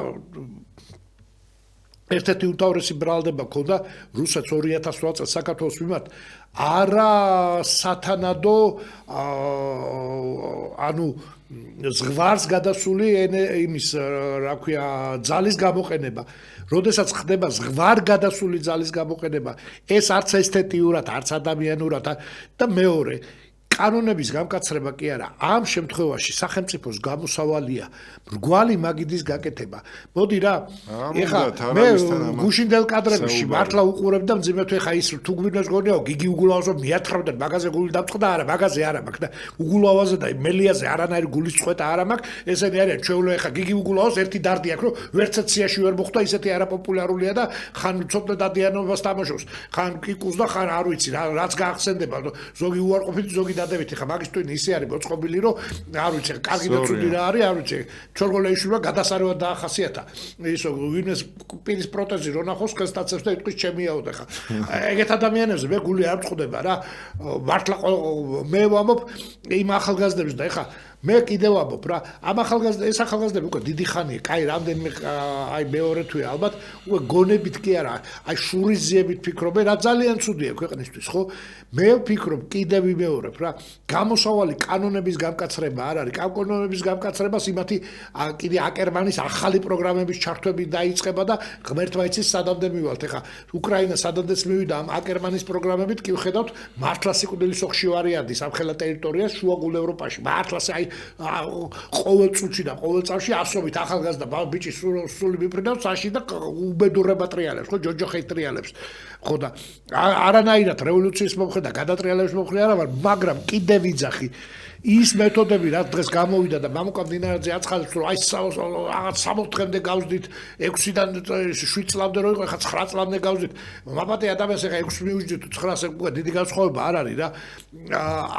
ერთ-ერთი უმთავრესი ბრალდება ქონდა რუსეთს 2008 წელს საქართველოს მიმართ არა სათანადო ანუ ზღვარს გადასული იმის რა ქვია ძალის გამოყენება. როდესაც ხდება ზღვარ გადასული ძალის გამოყენება, ეს არც ესთეტიურად, არც ადამიანურად და მეორე კანონების გამკაცრება კი არა, ამ შემთხვევაში სახელმწიფოს გამოსავალია მრგვალი მაგიდის გაკეთება. მოდი რა, ეხლა მე გუშინდელ კადრებში მართლა უყურებ და მძიმედ ეხა ის თუ გვინდოს გონიაო, გიგი უგულავაზო მიათხრავდა, მაგაზე გული დამწყდა არა, მაგაზე არა მაქვს და უგულავაზე და მელიაზე არანაირი გულის წვეტა არა მაქვს, ესენი არიან ჩვეულო ეხა გიგი უგულავაზს ერთი დარდი აქვს, რომ ვერცად სიაში ვერ მოხვდა, ისეთი არაპოპულარულია და ხან ცოტა დადიანობას თამაშობს, ხან კიკუს და ხან არ ვიცი, რაც გაახსენდება, ზოგი უარყოფით, ზოგი დადებით ხა მაგის ტვინი ისე არის მოწყობილი რომ არ ვიცი კარგი და ცუდი რა არის არ ვიცი ჩორგოლეიშვილმა გადასარევად დაახასიათა ისო ვინმეს პირის პროტეზი რო ნახოს ხელსტაცებს და იტყვის ჩემიაო და ხა ეგეთ ადამიანებს მე გული არ წყვდება რა მართლა მე ვამბობ იმ ახალგაზრდებს და ხა მე კიდევ ვამბობ რა ამ ეს ახალგაზრდები უკვე დიდი ხანია კაი რამდენიმე აი მეორე თვე ალბათ უკვე გონებით კი არა აი შურიზიებით ფიქრობენ რა ძალიან ცუდია ქვეყნისთვის ხო მე ვფიქრობ კიდევ ვიმეორებ რა გამოსავალი კანონების გამკაცრება არ არის კანონების გამკაცრებას იმათი კიდე აკერმანის ახალი პროგრამების ჩართვები დაიწყება და ღმერთმა იცის სადამდე მივალთ ეხა უკრაინა სადამდეც მივიდა ამ აკერმანის პროგრამებით კი ვხედავთ მართლა სიკვდილის ოხში ვარიანტი სამხელა ტერიტორიას შუაგულ ევროპაში მართლა აი ყოველ წუთში და ყოველ წამში ასობით ახალგაზრდა ბიჭი სული მიფრინავს საში და უბედურება ტრიალებს ხო ჯოჯოხე ტრიალებს ხო და არანაირად რევოლუციის მომხრე და გადატრიალების მომხრე არა ვარ მაგრამ კიდევ ვიძახი ის მეთოდები რაც დღეს გამოვიდა და მამუკა მდინარეზე აცხადებს რომ აი რაღაც 60 დღემდე გავზდით 6-დან 7 წლამდე რო იყო ეხლა 9 წლამდე გავზდით მაპატე ადამიანს ეხლა 6 მივუჯდით 9-ს უკვე დიდი განსხვავება არ არის რა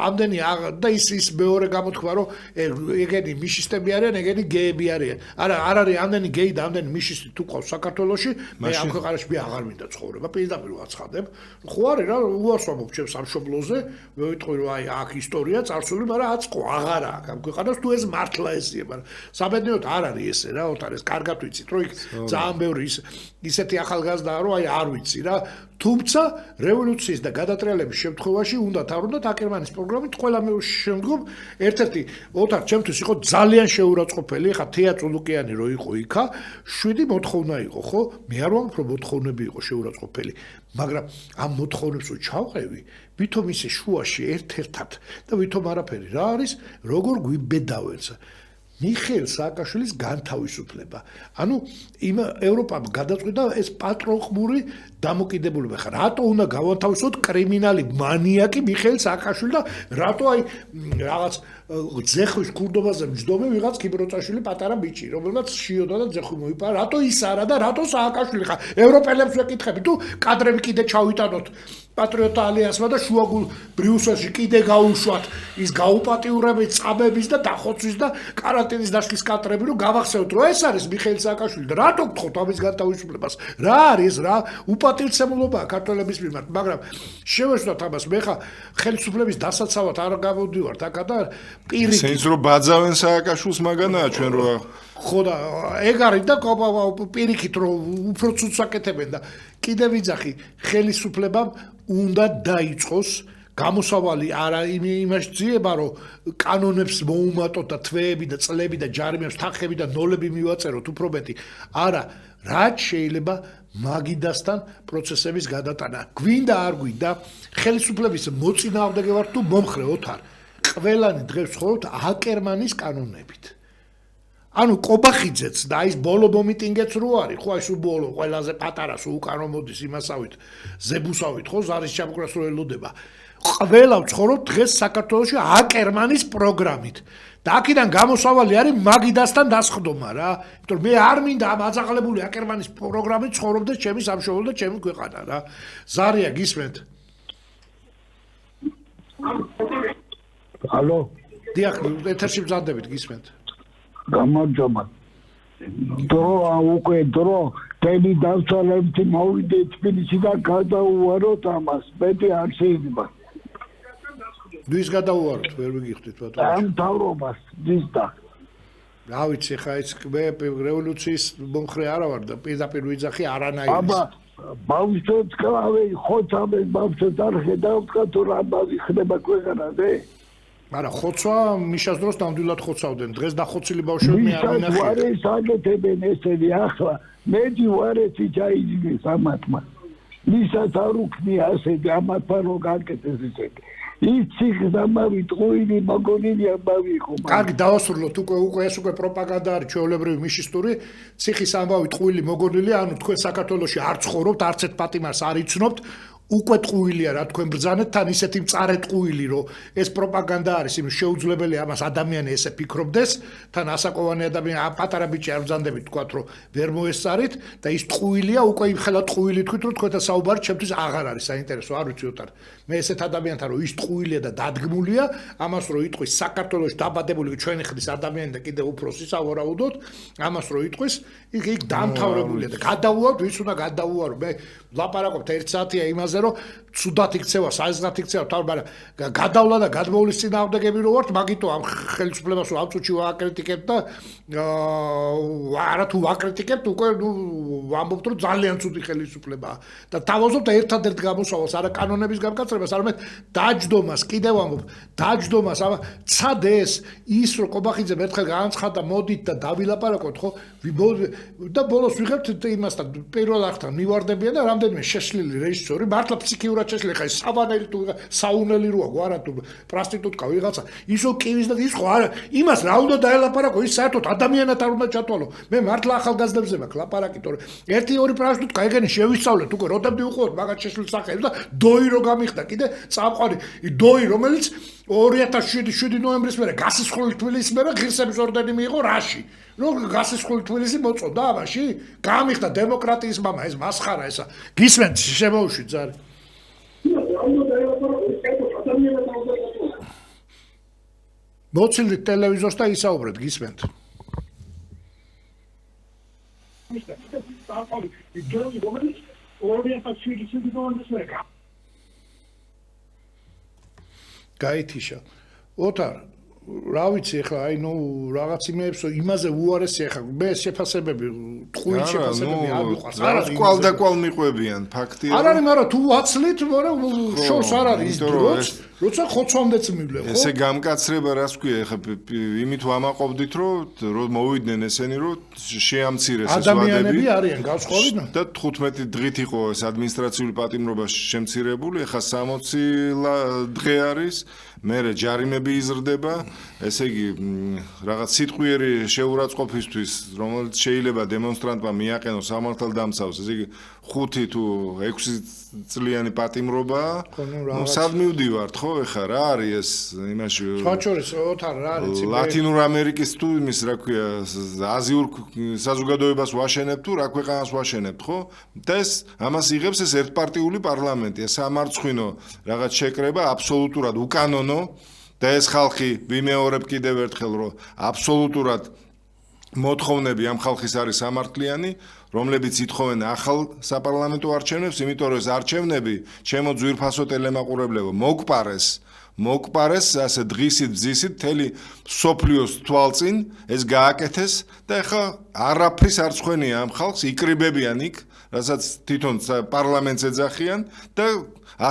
ამდენი და ის მეორე გამოთქვა რომ ეგენი მიშისტები არიან ეგენი გეები არიან არა არ არის ამდენი გეი და ამდენი მიშისტი თუ ყავს საქართველოში მე ამ ქვეყანაში მე აღარ მინდა ცხოვრება პირდაპირ ვაცხადებ ხო არის რა უარს ვამბობ ჩემს სამშობლოზე მე ვიტყვი რომ აი აქ ისტორია წარსული მაგრამ აწყო აღარა აქ ამ ქვეყანას თუ ეს მართლა ესია მაგრამ საბედნიეროდ არ არის ესე რა ოთარ ეს კარგად ვიცით რომ იქ ძალიან ბევრი ისეთი ახალგაზრდაა რომ აი არ ვიცი რა თუმცა რევოლუციის და გადატრიალების შემთხვევაში უნდა თავრუნდათ აკერმანის პროგრამით ყველა შემდგომ ერთ-ერთი ოთარ ჩემთვის იყო ძალიან შეურაცხყოფელი ხა თეა წულუკიანი რო იყო იქა 7 მოთხოვნა იყო ხო მე არ ვამბობ რომ მოთხოვნები იყო შეურაცხყოფელი მაგრამ ამ მოთხოვნებს რო ჩავყევი ვითომ ისე შუაში ერთ-ერთად და ვითომ არაფერი რა არის როგორ გვიბედავენ მიხეილ სააკაშვილის განთავისუფლება. ანუ იმ ევროპამ გადაწყვიტა ეს პატრონყმური დამოკიდებულება. ხა რატო უნდა გავანთავისოთ კრიმინალი მანიაკი მიხეილ სააკაშვილი და რატო აი რაღაც ძეხვის ქურდობაზე მჯდომე ვიღაც კიბროწაშვილი პატარა ბიჭი, რომელმაც შიოდა და ძეხვი მოიპარა. რატო ის არა და რატო სააკაშვილი ხა ევროპელებს ვეკითხები თუ კადრები კიდე ჩავიტანოთ პატრიოტთა ალიანსმა და შუაგულ ბრიუსელში კიდე გაუშვათ ის გაუპატიურებელი წამების და დახოცვის და კარანტინის დაშლის კადრები რომ გავახსენოთ რომ ეს არის მიხეილ სააკაშვილი და რატო გთხოვთ ამის განთავისუფლებას რა არის რა უპატივცემულობაა ქართველების მიმართ მაგრამ შევეცდოთ ამას მე ხა ხელისუფლების დასაცავად არ გამოდივართ აქა და პირიქით სენს რომ ბაძავენ სააკაშვილს მაგანაა ჩვენ რა ხო და ეგ არის და პირიქით რომ უფრო ცუდს აკეთებენ და კიდევ ვიძახი ხელისუფლებამ უნდა დაიწყოს გამოსავალი არა იმაში ძიება რომ კანონებს მოუმატოთ და თვეები და წლები და ჯარიმებს თანხები და ნოლები მივაწეროთ უფრო მეტი არა რაც შეიძლება მაგიდასთან პროცესების გადატანა გვინდა არ გვინდა ხელისუფლების მოწინააღმდეგე ვარ თუ მომხრე ოთარ ყველანი დღეს ცხოვრობთ აკერმანის კანონებით ანუ კობახიძეც და ის ბოლო მომიტინგეც რო არის, ხო, ის ბოლო ყველაზე პატარა სულ უკანო მოდის იმასავით, ზებუსავით, ხო, ზარის ჩამკრას რო ელოდება. ყველა ვცხოვრობ დღეს საქართველოში აკერმანის პროგრამით. და აქედან გამოსავალი არის მაგიდასთან დასხდომა რა. იმიტომ მე არ მინდა ამ აძაღლებული აკერმანის პროგრამით ცხოვრობდეს ჩემი სამშობლო და ჩემი ქვეყანა რა. ზარია გისმენთ? ალო, დიახ, ეთერში ბრძანდებით გისმენთ. გამარჯობა. დრო, თემი დავცვალებთ, მოვიდეთ თბილისიდან გადაუვაროთ ამას. მეტი არ შეიძლება. ვის გადაუვაროთ, ვერ ვიგიხდით ბატონო. ამ თავრობას დისდა. რა ვიცი, ხა ის მე რევოლუციის მომხრე არა ვარ და პირდაპირ ვიძახი არანაირის. აბა, ბავშვებს კლავე, ხოცავენ ბავშვებს არ ხედავთ, თუ რა ხდება ქვეყანაზე? არა, ხოცვა მიშას დროს ნამდვილად ხოცავდნენ. დღეს დახოცილი ბავშვები მე არ ვისაც ვნახე. ვარეს აგეთებენ ესენი ახლა, მედი ვარესი ჩაიძინეს ამათმა. ვისაც არ უქმნია ასეთი ამათმა რო გაკეთეს ესეთი. იცი გამავი ტყუილი მაგონილი ამბავი ხო მაგრამ კარგი დავასრულოთ უკვე ეს უკვე პროპაგანდა არის ჩვეულებრივი მიშისტური ციხის ამბავი ტყუილი მოგონილი ანუ თქვენ საქართველოში არ ცხოვრობთ არც ერთ პატიმარს არ იცნობთ უკვე ტყუილია რა თქვენ ბრძანეთ თან ისეთი მწარე ტყუილი რომ ეს პროპაგანდა არის იმ შეუძლებელია ამას ადამიანი ესე ფიქრობდეს თან ასაკოვანი ადამიანი პატარა ბიჭი არ ბრძანდებით თქვათ რომ ვერ მოესწარით და ის ტყუილია უკვე იმ ხელა ტყუილი თქვით რომ თქვენთან საუბარი ჩემთვის აღარ არის საინტერესო არ ვიცი ოტარ მე ესეთ ადამიანთან რომ ის ტყუილია და დადგმულია ამას რომ იტყვის საქართველოში დაბადებული ჩვენი ხდის ადამიანი და კიდევ უფრო სავარაუდოდ ამას რომ იტყვის იქ დამთავრებულია და გადაუვართ ვის უნდა გადაუვარო მე ვლაპარაკობთ 1 საათია იმაზე რომ ცუდად იქცევა საზღად იქცევა თავ მაგრამ გადავლა და გადმოვლის წინააღმდეგები რო ვართ მაგიტო ამ ხელისუფლებას რომ ამ წუთში ვაკრიტიკებთ და არა თუ ვაკრიტიკებთ უკვე ვამბობთ რომ ძალიან ცუდი ხელისუფლებაა და თავაზობთ ერთადერთ გამოსავალს არა კანონების გამკაცრებას არამედ დაჯდომას კიდევ ამბობ დაჯდომას ამა ცადეს ის რომ კობახიძე ერთხელ განაცხადა მოდით და დავილაპარაკოთ ხო და ბოლოს ვიღებთ იმასთან პირველ ახთან მივარდებიან და რამდენიმე შეშლილი რეჟისორი მართლა ფსიქიურად შეშლილი ხა სავანელი თუ საუნელი როა გვარა თუ პროსტიტუტკა ვიღაცა ისო კივის და ის ხო არა იმას რა უნდა დაელაპარაკო ის საერთოდ ადამიანად არ უნდა ჩათვალო მე მართლა ახალგაზრდებზე მაქვს ლაპარაკი თორე 1-2 პროსტიტუტკა ეგენი შევისწავლეთ უკვე როდემდე უყუროთ მაგათ შეშლილ სახელს და დოი რო გამიხდა კიდე წამყვანი დოი რომელიც 2007 ნოემბრის მერე გასისხლული თბილისის მერე ღირსების ორდენი მიიღო რაში რომ გასისხლული თბილისი მოწოდა ამაში გამიხდა დემოკრატიის მამა ეს მასხარა ესა გისმენთ შემოუშვით ზარი მოცილდით ტელევიზორს და ისაუბრეთ გისმენთ გაითიშა ოტარ რა ვიცი ახლა აი ნუ რაღაც იმეებს იმაზე უარესი ახლა მე შეფასებები ტყუილ შეფასებები არ მიყვარს არა კვალ და კვალ მიყვებიან ფაქტია არ არის მაგრამ თუ აცლით მაგრამ შორს არ არის დროს როცა ხოცვამდეც მივლე ხო ესე გამკაცრება რას ქვია ახლა იმით ვამაყობდით რომ მოვიდნენ ესენი რომ შეამცირეს ეს ვადები ადამიანები არიან გავსხოვიდან და 15 დღით იყო ეს ადმინისტრაციული პატიმრობა შემცირებული ახლა 60 დღე არის მერე ჯარიმები იზრდება ესე იგი რაღაც სიტყვიერი შეურაცხყოფისთვის რომელიც შეიძლება დემონსტრანტმა მიაყენოს სამართალდამცავს ესე იგი 5 თუ 6 წლიანი პატიმრობა ნუ სად მივდივართ ხო ეხა რა არის ეს იმაში ჩვაჩორის ოთარ რა არის ლათინურ ამერიკის თუ იმის რა ქვია აზიურ საზოგადოებას ვაშენებთ თუ რა ქვეყანას ვაშენებთ ხო და ეს ამას იღებს ეს ერთპარტიული პარლამენტი ეს სამარცხვინო რაღაც შეკრება აბსოლუტურად უკანონო და ეს ხალხი ვიმეორებ კიდევ ერთხელ რომ აბსოლუტურად მოთხოვნები ამ ხალხის არის სამართლიანი რომლებიც ითხოვენ ახალ საპარლამენტო არჩევნებს იმიტომ რომ ეს არჩევნები ჩემო ძვირფასო ტელემაყურებლებო მოგპარეს ასე დღისით ბზისით თელი სოფლიოს თვალწინ ეს გააკეთეს და ეხა არაფრის არ ცხენია ამ ხალხს იკრიბებიან იქ რასაც თვითონ პარლამენტს ეძახიან და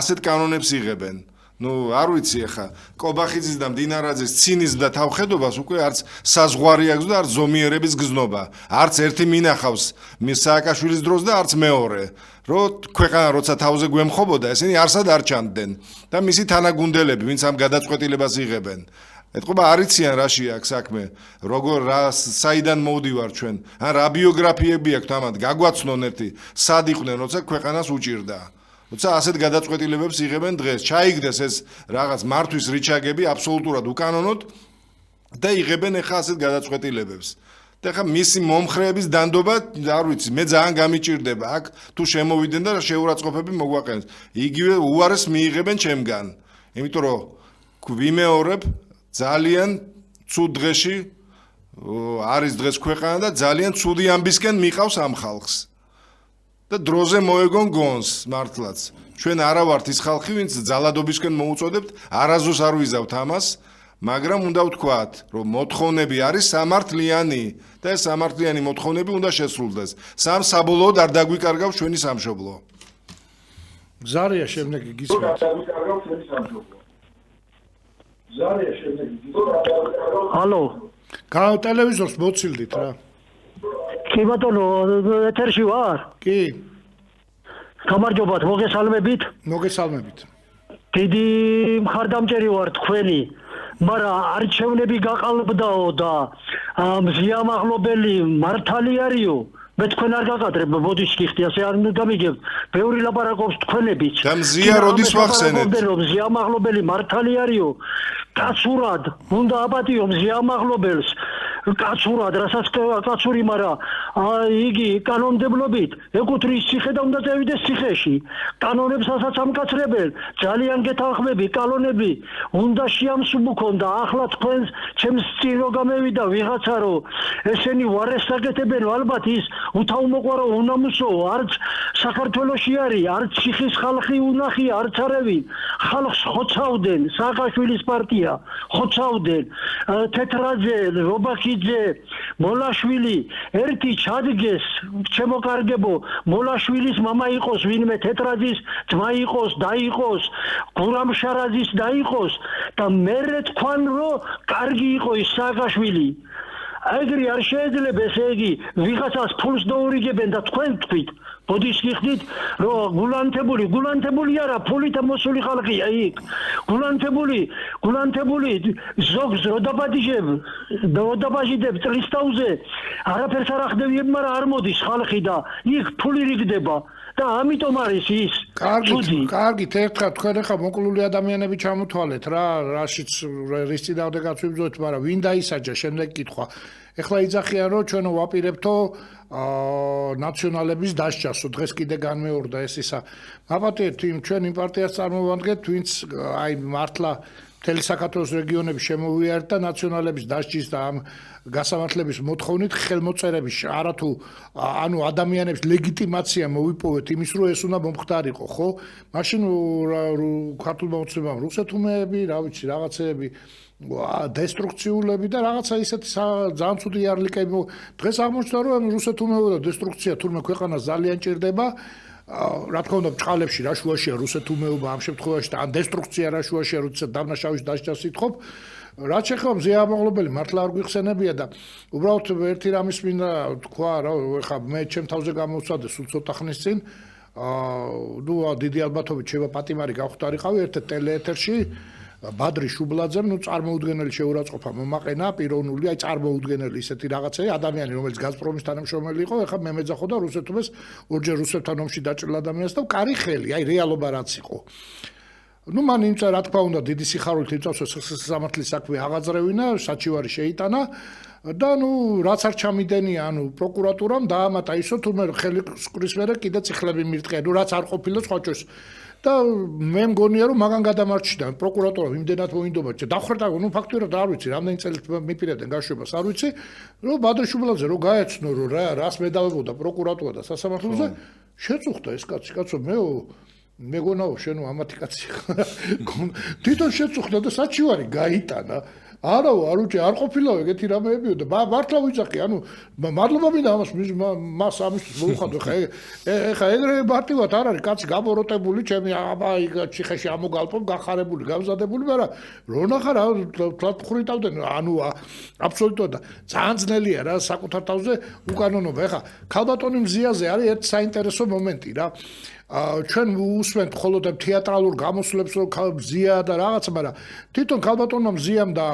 ასეთ კანონებს იღებენ ნუ არ ვიცი ახლა კობახიძის და მდინარაძის ცინიზმ და თავხედობას უკვე არც საზღვარი აქვს და არც ზომიერების გზნობა არც ერთი მინახავს სააკაშვილის დროს და არც მეორე რომ ქვეყანა როცა თავზე გვემხობოდა ესენი არსად არ ჩანდნენ და მისი თანაგუნდელები ვინც ამ გადაწყვეტილებას იღებენ ეთყობა არიციან რაში აქვს საქმე, როგორ საიდან მოვდივარ ჩვენ, ან რა ბიოგრაფიები აქვს ამათ, გაგვაცნონ ერთი, სად იყვნენ, როცა ქვეყანას უჭირდა. როცა ასეთ გადაწყვეტილებებს იღებენ დღეს, ჩაიგდეს ეს რაღაც მართვის რიჩაგები აბსოლუტურად უკანონოდ და იღებენ ახლა ასეთ გადაწყვეტილებებს. და ახლა მისი მომხრეების დანდობა, არ ვიცი, მე ძალიან გამიჭირდება აქ თუ შემოვიდნენ და შეურაცხყოფები მოგვაყენეს. იგივე უარეს მიიღებენ ჩემგან. იმიტომ რომ ვიმეორებ ძალიან ცუდ დღეში არის დღეს ქვეყანა და ძალიან ცუდი ამბისკენ მიყავს ამ ხალხს. და დროზე მოეგონ გონს მართლაც. ჩვენ არა ვართ ის ხალხი, ვინც ძალადობისკენ მოუწოდებთ, არაზოს არ ვიზავთ ამას, მაგრამ უნდა ვთქვათ, რომ მოთხოვნები არის სამართლიანი და ეს სამართლიანი მოთხოვნები უნდა შესრულდეს. სამ საბოლოოდ არ დაგვიკარგავს ჩვენი სამშობლო. ზარია შემდეგი გისმენთ. ალო ტელევიზორს მოცილდით რა. კი ბატონო ეთერში ვარ კი, გამარჯობათ მოგესალმებით მოგესალმებით. დიდი მხარდამჭერი ვარ თქვენი მაგრამ არჩევნები გაყალბდაო და მზიამაღლობელი მართალი არიო მე თქვენ არ გაკადრებ ბოდიშ გიხდი ასე არ გამიგებ ბევრი ლაპარაკობს თქვენებით და მზია როდის ვახსენეთ მზიამაღლობელი მართალი არიო კაცურად უნდა აპატიო მზიამაღლობელს კაცურად რასაც კაცური მაგრამ იგი კანონმდებლობით ეკუთვნის ციხე და უნდა წევიდეს ციხეში კანონებსაც ამკაცრებელ ძალიან გეთანხმები კანონები უნდა შეამსუბუქონ და ახლა თქვენს ჩემს წინ რო გამევიდა ვიღაცა რო ესენი ვარეს საკეთებენ ალბათ ის უთავმოყვარო უნამუსო არც საქართველოში არის არც ციხის ხალხი უნახია არც არავინ ხალხს ხოცავდნენ სააკაშვილის პარტია ხოცავდნენ თეთრაძე რობაქიძე მოლაშვილი ერთი ჩადგეს ჩემო კარგებო მოლაშვილის მამა იყოს ვინმე თეთრაძის ძმა იყოს დაიყოს გურამშარაძის დაიყოს და მერე თქვან რომ კარგი იყო ის სააკაშვილი ეგრე არ შეიძლება ესე იგი ვიღაცას ფულს დაურიგებენ და თქვენ თქვით ბოდიშ გიხდით რომ გულანთებული არა ფულით მოსული ხალხია იქ გულანთებული ზოგს როდაბაჟიდებ წლისთავზე არაფერს არ ახდევიებ მაგრამ არ მოდის ხალხი და იქ ფული რიგდება და ამიტომ არის ის კარგით ერთხელ თქვენ ახლა მოკლული ადამიანები ჩამოთვალეთ რა რაშიც რის წინააღმდეგ გაწვიბძოთ მაგრამ ვინ დაისაჯა შემდეგ კითხვა ეხლა იძახიან რომ ჩვენ ვაპირებთო ნაციონალების დასჯასო დღეს კიდე განმეორდა ეს ისა მაპატიეთ იმ ჩვენ იმ პარტიას წარმოვადგენთ ვინც აი მართლა მთელი საქართველოს რეგიონები შემოვიარეთ და ნაციონალების დასჯის და ამ გასამართლების მოთხოვნით ხელმოწერების არათუ ანუ ადამიანების ლეგიტიმაცია მოვიპოვეთ იმის რომ ეს უნდა მომხდარიყო ხო მაშინ ქართულმა უცნებამ რუსეთუმეები რა ვიცი რაღაცეები დესტრუქციულები და რაღაცა ისეთი ძალიან ცუდი იარლიკები დღეს აღმოჩნდა რომ რუსეთუმეობა და დესტრუქცია თურმე ქვეყანას ძალიან ჭირდება რა თქმა უნდა ბჭყალებში რა შუაშია რუსეთუმეობა ამ შემთხვევაში და ან დესტრუქცია რა შუაშია როცა დამნაშავის დასჯას ითხოვ რაც შეეხება მზიამაღლობელი მართლა არ გვიხსენებია და უბრალოდ ერთი რამის მინდა თქვა რა ხა მე ჩემ თავზე გამოვცადე სულ ცოტა ხნის წინ ნუ დიდი ალბათობით შევა პატიმარი გავხდარიყავი ერთ ტელეეთერში ბადრი შუბლაძემ ნუ წარმოუდგენელი შეურაცხყოფა მომაყენა პიროვნული აი წარმოუდგენელი ისეთი რაღაცა ადამიანი რომელიც გაზპრომის თანამშრომელი იყო ეხლა მე მეძახოდა რუსეთუმეს ორჯერ რუსეთთან ომში დაჭრილ ადამიანს და კარი ხელი აი რეალობა რაც იყო ну მან იმცა რა თქმა უნდა დიდი სიხარულით იწავსო სამართლის საქმე აღაძრევინა საჩივარი შეიტანა და ну რაც არ ჩამიდენია ანუ პროკურატურამ დაამატა ისო თუმე ხელი სკრის მერე კიდე ციხლები მირტყია ну რაც არ ყოფილა სხვა ჩვენს და მე მგონია რომ მაგან გადამარჩიდა პროკურატურა იმდენად მოინდობა დახვერდა ну ფაქტურად არ ვიცი რამდენი წელით მიპირებდნენ გაშვებას არ ვიცი რომ ბადრი შუბლაძე რომ გაეცნო რომ რას მედავებოდა პროკურატურა და სასამართლოზე შეწუხდა ეს კაცო მეგონაო შენო ამათი კაცი თვითონ შეწუხდა და საჩივარი გაიტანა არაო არ უჭი არ ყოფილაო ეგეთი რამეებიო და მართლა ვიძახი ანუ მადლობა მინდა მას ამისთვის მოუხადო ხა ეგრე მარტივად არ არის კაცი გამოროტებული ჩემი აი ციხეში ამოგალპობ გახარებული გამზადებული მაგრამ რო ნახა რა თლად ხვრიტავდნენ ანუ აბსოლუტურად ძალიან ძნელია რა საკუთარ თავზე უკანონობა ხა ქალბატონი მზიაზე არის ერთ საინტერესო მომენტი რა ჩვენ უსმენთ მხოლოდ თეატრალურ გამოსვლებს რომ მზია და რაღაცა მაგრამ თვითონ ქალბატონმა მზიამ და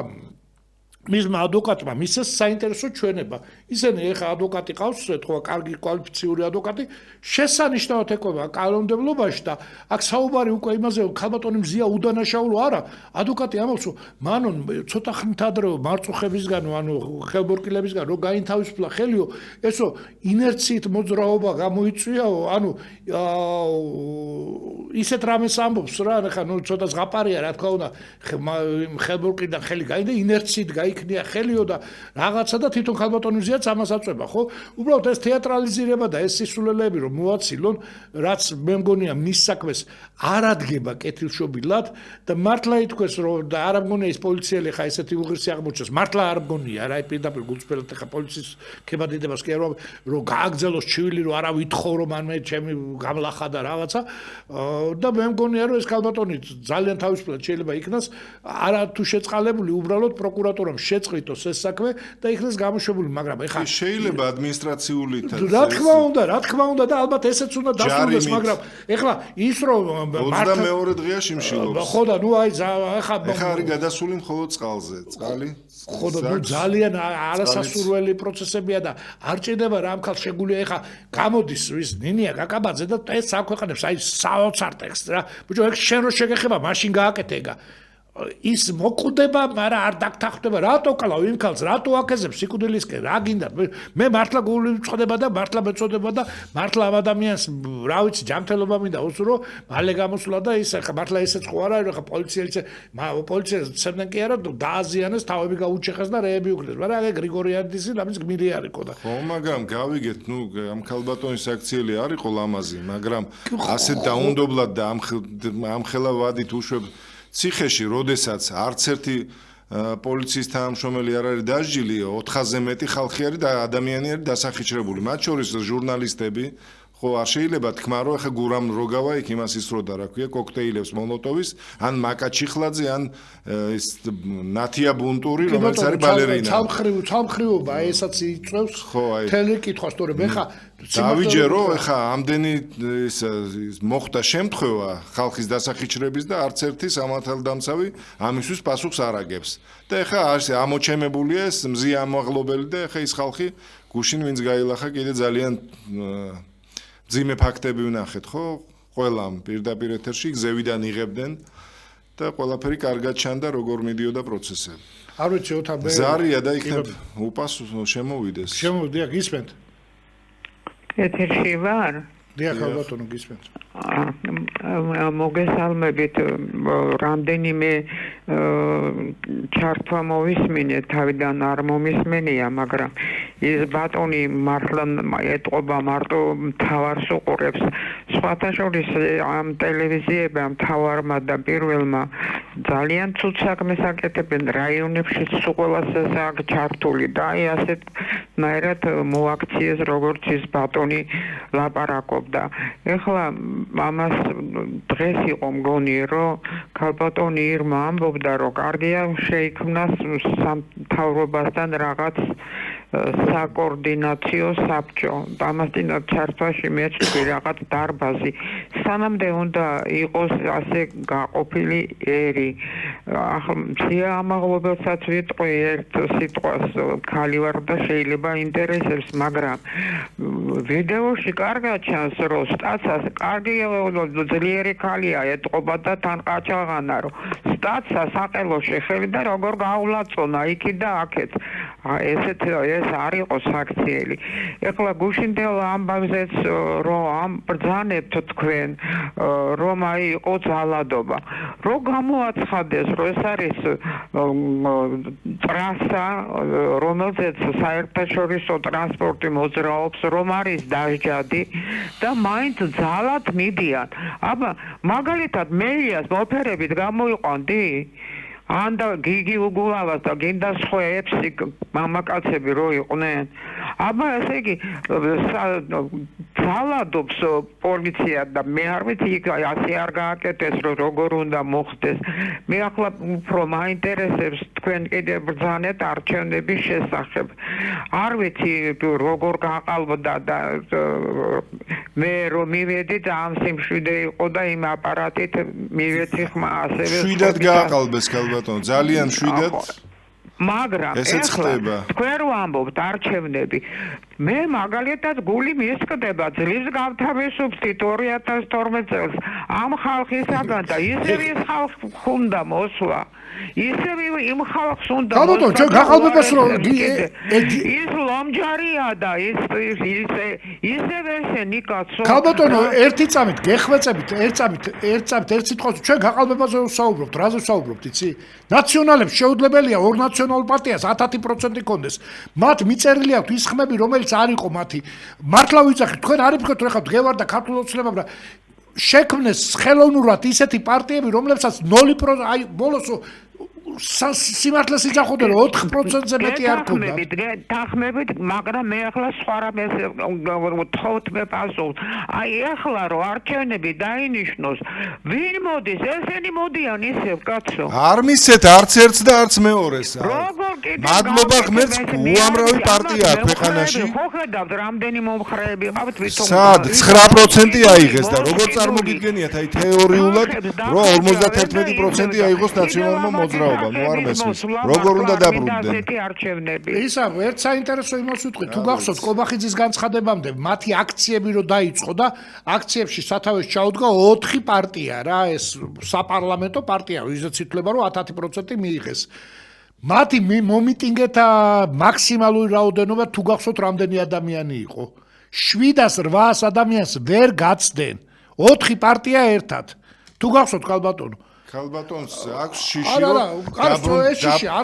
მისმა ადვოკატმა მისცეს საინტერესო ჩვენება. ისინი ეხა ადვოკატი ყავს, ეთქვა კარგი კვალიფიციური ადვოკატი, შესანიშნავად ეკובה კანონმდებლობაში და აქ საუბარი უკვე იმაზე, ქალბატონი მზია უდანაშაულო არა, ადვოკატი ამბობს, მანონ ცოტა ხნით ადრე მარწუხებისგან, ანუ ხელბორკილებისგან რო გაინთავისუფლა ხელიო, ესო ინერციით მოძრაობა გამოიწვიაო, ანუ ისეთ რამეს ამბობს რა, ხა ნუ ცოტა ზღაპარია რა თქმა უნდა, ხელბორკიდან ხელი გაინდა ინერციით იქნია ხელიო და რაღაცა და თვითონ ქალბატონიზიაც ამას აწובה, ხო? უბრალოდ ეს თეატრალიზირება და ეს სისულელეები რომ მოაცილონ, რაც მე მგონია მის საქმეს არ ადგება კეთილშობილად და მართლა ითქვეს რომ და არ მგონია ის პოლიციელი ხა ესეთი უღირსი აღმოჩნდეს, მართლა არ მგონია რა, პირდაპირ გულწრფელად ხა პოლიციის ქებადიდებას კი არ რომ გააგზელოს ჩივილი რომ არა ვითხოვ რომ ან მე ჩემი გამლახა და რაღაცა და მე მგონია რომ ეს ქალბატონი ძალიან თავისუფლად შეიძლება იქნას არა თუ შეწყალებული უბრალოდ პროკურატურამ შეწყვიტოს ეს საქმე და იქნეს გამოშვებული, მაგრამ ეხლა შეიძლება ადმინისტრაციული რა თქმა უნდა და ალბათ ესეც უნდა დასრულდეს, მაგრამ ეხლა ის რომ 22 დღეა შიმშილობს. ხო და ნუ აი ეხლა არის გადასული მხოლოდ წყალზე, წყალი. ხო და ნუ ძალიან არასასურველი პროცესებია და არ ჭირდება რა ამ ხალხს შეგულია ეხლა გამოდის ის ნინია კაკაბაძე და ეს აქვეყნებს აი საოცარ ტექსტს რა. ბიჭო ეგ შენ რო შეგეხება მაშინ გააკეთე ეგა. ის მოკვდება, მაგრამ არ დაგთანხმდება, რატო კლავ იმ ხალხს, რატო აკეზებს სიკვდილისკენ, რა გინდა? მე მართლა გული მწოდება და მართლა მეწოდება და მართლა ამ ადამიანს, რა ვიცი, ჯანმრთელობა მინდა უსურო, მალე გამოსულა და ის ხა მართლა ესეც ხო არა, ხა პოლიციელს ცემდნენ კი არა, დააზიანეს, თავები გაუჩეხეს და რეები უკრეს, მაგრამ ეგ გრიგორიანიძე ამის გმირი არისო და ხო, მაგრამ გავიგეთ, ნუ ამ ქალბატონის აქციელი არისო ლამაზი, მაგრამ ასე დაუნდობლად და ამ ხელა ვადით უშვებ ციხეში, როდესაც არც ერთი პოლიციის თანამშრომელი არ არის დასჯილი, 400-ზე მეტი ხალხი არის და ადამიანი არის დასახიჩრებული, მათ შორის ჟურნალისტები, ხო, არ შეიძლება თქვა, რომ ეხა გურამ როგავა იქ იმას ისროდა, რა ქვია, კოქტეილებს მოლოტოვის, ან მაკა ჩიხლაძე, ან ეს ნათია ბუნტური, რომელიც არის ბალერინა. ცალმხრივობა, ესაც იწევს თელი კითხვა, სწორედ ეხა დავიჯერო, ეხა ამდენი ის მოხდა შემთხვევა ხალხის დასახიჩრების და არც ერთი სამართალდამცავი ამისთვის პასუხს არ აგებს. და ეხა ამოჩემებულია ეს მზია ამაღლობელი და ეხა ის ხალხი გუშინ ვინც გაილახა კიდე ძალიან ძიმე ფაქტები ვნახეთ, ხო? ყველამ პირდაპირ ეთერში გზევიდან იღებდნენ და ყველაფერი კარგად ჩანდა, როგორ მიდიოდა პროცესები. არ ვიცი, ოთა მე ზარია და იქნებ უპასუხ შემოვიდეს. შემოვიდია, გისმენთ? ეთერში ვარ? დიახ, ალბათონო გისმენთ. მოგესალმებით, რამდენიმე ჩართვა მოვისმინე, თავიდან არ მომისმენია, მაგრამ ის ბატონი მართლა ეტყობა მარტო მთავარს უყურებს. სხვათა შორის ამ ტელევიზიებმა მთავარმა და პირველმა ძალიან ცუდ საქმეს აკეთებენ რაიონებში, ყველას აქ ჩართული და აი ასეთნაირად მოაქციეს, როგორც ის ბატონი ლაპარაკობდა. ეხლა ამას დღეს იყო მგონი, რომ ქალბატონი ირმა ამბობდა, რომ კარგია შეიქმნას სამთავრობასთან რაღაც საკოორდინაციო საბჭო. ამასთანავე ჩართვაში მეცვი რაღაც დარბაზი. სანამდე უნდა იყოს ასე გაყოფილი ერი. ახლა მზია ამაღლობელსაც ვიტყვი ერთ სიტყვას, ქალი ვარ და შეიძლება ინტერესებს, მაგრამ ვიდეოში კარგად ჩანს, რომ სტაცას კარგი ძლიერი ქალია ეტყობა და თან ყაჩაღანა, რომ სტაცა საყელოში ხელი და როგორ გაავლაწონა იქი და აქეთ. ეს არ იყო საქციელი. ეხლა გუშინდელ ამბავზეც რომ ამ ბრძანებთ თქვენ, რომ აი იყო ძალადობა. რო გამოაცხადეს, რომ ეს არის ტრასა, რომელზეც საერთაშორისო ტრანსპორტი მოძრაობს, რომ არის დასჯადი და მაინც ძალად მიდიან. აბა მაგალითად მეიას მოფერებით გამოიყვანდი? ანდა გიგი უგულავას და გინდა სხვა ეფსი მამაკაცები რო იყვნენ. აბა ესე იგი ძალადობს პოლიცია და მე არ ვიცი იქ ასე არ გააკეთეს, რომ როგორ უნდა მოხდეს. მე ახლა უფრო მაინტერესებს თქვენ კიდე ბრძანეთ არჩევნების შესახებ. არ ვიცი როგორ გაყალბდა და მე რომ მივედი და ამ სიმშვიდე იყო და იმ აპარატით მივედი ხმა ასევე შვიდად გააყალბეს ქალბატონო, ძალიან შვიდად. მაგრამ ესეც ხდება. თქვენ რო ამბობთ არჩევნები მე მაგალითად გული მისკდება ძლივს გავთავისუფლდით 2012 წელს ამ ხალხისაგან და ისევ ის ხალხი უნდა მოსვლა ისევ იმ ხალხს უნდა ალბათ ჩვენ გაყალბებას რომ ის ლომჯარია და ისევ ესენი კაცო ქალბატონო ერთი წამით გეხვეწებით ერთ სიტყვას ჩვენ გაყალბებაზე ვსაუბრობთ რაზე ვსაუბრობთ იცი ნაციონალებს შეუძლებელია ორ ნაციონალურ პარტიას 10% კონდეს მათ მიწერილი აქვთ ის ხმები რომელიც არ იყო მათი მართლა ვიძახით თქვენ არ იფიქროთ რომ ხა დგევარ და ქართულ ოცნებამ და შექმნეს ხელოვნურად ისეთი პარტიები რომლებსაც 0% აი ბოლოს სიმართლეს იძახოდნენ 4%-ზე მეტი არ ქონდა. დახმებით, მაგრამ მე ახლა სხვა რამეს ვთხოვთ მე პასუხს. აი ახლა რო არჩევნები დაინიშნოს, ვინ მოდის? ესენი მოდიან ისევ, კაცო. არ მისცეთ არც ერთს და არც მეორეს. მადლობა ღმერთს, უამრავი პარტიაა ქვეყანაში. ხო ხედავთ, რამდენი მომხრეები ყავთ თვითონ. სად 9% აიღეს და როგორ წარმოგიდგენიათ აი თეორიულად, რომ 51% აიღოს ნაციონალურმა მოძრაობამ. არ მესმის როგორ უნდა დაბრუნდნენ ისა ერთ საინტერესო იმას ვიტყვი თუ გახსოვთ კობახიძის განცხადებამდე მათი აქციები რო დაიწყო და აქციებში სათავეს ჩაუდგა 4 პარტია რა ეს საპარლამენტო პარტია ვიზეც ითვლება რომ 10% მიიღეს მათი მომიტინგეთა მაქსიმალური რაოდენობა თუ გახსოვთ რამდენი ადამიანი იყო 700-800 ადამიანს ვერ გაცდნენ 4 პარტია ერთად თუ გახსოვთ ქალბატონო ქალბატონს აქვს შიში რომ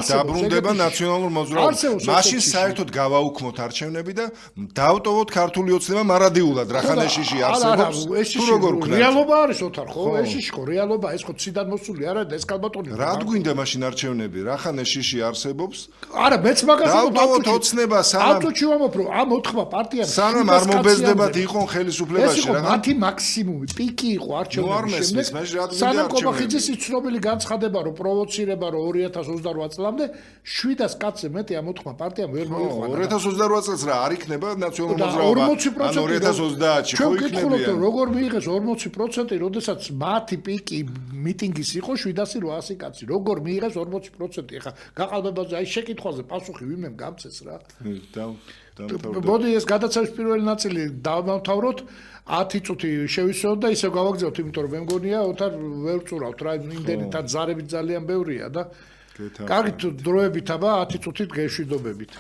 დაბრუნდება ნაციონალურ მოძრაობას. მაშინ საერთოდ გავაუქმოთ არჩევნები და დავტოვოთ ქართული ოცნება მარადიულად რახანე შიში არსებობს. თუ როგორ ვქნათ? რეალობა არის ოთარ ხო? ეს შიში ხო რეალობა ეს ხო ციდან მოსული არა და ეს ქალბატონი. რა გვინდა მაშინ არჩევნები? რახანე შიში არსებობს? არა მეც მაგას დავტოვოთ ოცნება სანამ ავტოჩი ვამბობ რომ ამ 4 პარტიამ სანამ არ მობეზდებათ იყო ხელისუფლებაში რა. ეს მათი მაქსიმუმი პიკი იყო არჩევნების შემდეგ. სანამ კობახიძის ცნობილი განცხადება რომ პროვოცირება რომ 2028 წლამდე 700 კაცზე მეტი ამ 4 პარტიამ ვერ მოიყვანა 2028 წელს რა არ იქნება ნაციონალურ მოძრაობა ან 2030-ში ხო იქნებიან როგორ მიიღეს 40% როდესაც მათი პიკი მიტინგის იყო 700-800 კაცი როგორ მიიღეს 40% ეხა გაყალბებაზე აი შეკითხვაზე პასუხი ვინმე გამწეს რა მოდი ეს გადაცემის პირველი ნაწილი დავამთავროთ 10 წუთი შევისწროთ და ისევ გავაგზავნოთ, იმიტომ რომ მე მგონია, ოთარ ვერ წურავთ რა, იმდენი თან ზარები ძალიან ბევრია და კარგი დროებით აბა 10 წუთით გეშვიდობებით.